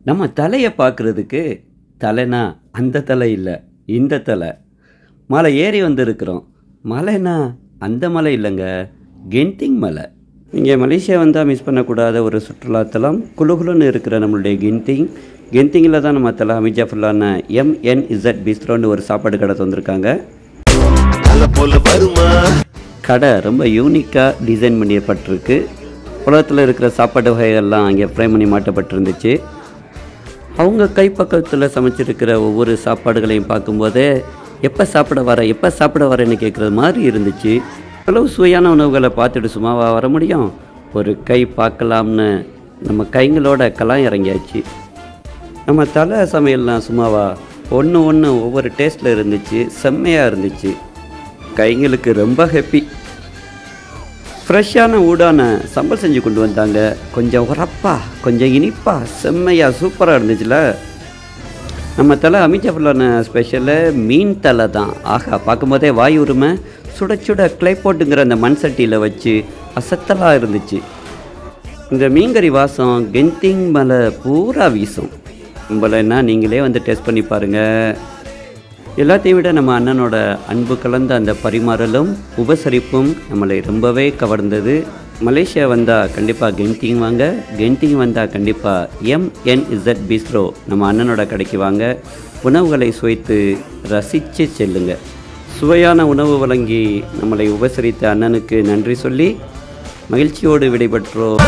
நம்ம தலையை பார்க்குறதுக்கு தலைனா அந்த தலை இல்லை, இந்த தலை. மலை ஏறி வந்துருக்குறோம். மலைனா அந்த மலை இல்லைங்க, கென்டிங் மலை. இங்கே மலேசியா வந்தால் மிஸ் பண்ணக்கூடாத ஒரு சுற்றுலாத்தலம் குளுகுலுன்னு இருக்கிற நம்மளுடைய கென்டிங்கில் தான் நம்ம தலை அமிஜாஃபுல்லான MNZ பிஸ்ட்ரோன்னு ஒரு சாப்பாடு கடை வந்திருக்காங்க. கடை ரொம்ப யூனிக்காக டிசைன் பண்ணியப்பட்டிருக்கு. உலகத்தில் இருக்கிற சாப்பாடு வகைகள்லாம் அங்கே ஃப்ரேம் பண்ணி மாட்டப்பட்டிருந்துச்சு. அவங்க கைப்பக்கத்தில் சமைச்சிருக்கிற ஒவ்வொரு சாப்பாடுகளையும் பார்க்கும்போதே எப்போ சாப்பிட வரேன்னு கேட்குறது மாதிரி இருந்துச்சு. அளவு சுவையான உணவுகளை பார்த்துட்டு சும்மாவா வர முடியும்? ஒரு கை பார்க்கலாம்னு நம்ம கைங்களோட கலாம் இறங்கியாச்சு. நம்ம தலை சமையல்லாம் சும்மாவா ஒன்று ஒவ்வொரு டேஸ்ட்டில் இருந்துச்சு, செம்மையாக இருந்துச்சு. கைங்களுக்கு ரொம்ப ஹாப்பி. ஃப்ரெஷ்ஷான ஊடான சம்பல் செஞ்சு கொண்டு வந்தாங்க. கொஞ்சம் உரப்பா, கொஞ்சம் இனிப்பா, செம்மையாக சூப்பராக இருந்துச்சுல. நம்ம தலை அமிஜாஃபுல்லான ஸ்பெஷலு மீன் தலை தான். ஆஹா, பார்க்கும்போதே வாய் உரிமை. சுட சுட கிளைப்போட்டுங்கிற அந்த மண் சட்டியில் வச்சு அசத்தலாக இருந்துச்சு. இந்த மீன்கறி வாசம் கென்டிங் மலை பூரா வீசும். கும்பலைன்னா நீங்களே வந்து டேஸ்ட் பண்ணி பாருங்கள். எல்லாத்தையும் விட நம்ம அண்ணனோட அன்பு கலந்த அந்த பரிமாறலும் உபசரிப்பும் நம்மளை ரொம்பவே கவர்ந்தது. மலேசியா வந்தால் கண்டிப்பாக கென்டிங் வாங்க. கென்டிங் வந்தால் கண்டிப்பாக MNZ பிஸ்ட்ரோ நம்ம அண்ணனோட கடைக்கு வாங்க. உணவுகளை சுவைத்து ரசித்து செல்லுங்க. சுவையான உணவு வழங்கி நம்மளை உபசரித்த அண்ணனுக்கு நன்றி சொல்லி மகிழ்ச்சியோடு விடைபெற்றோம்.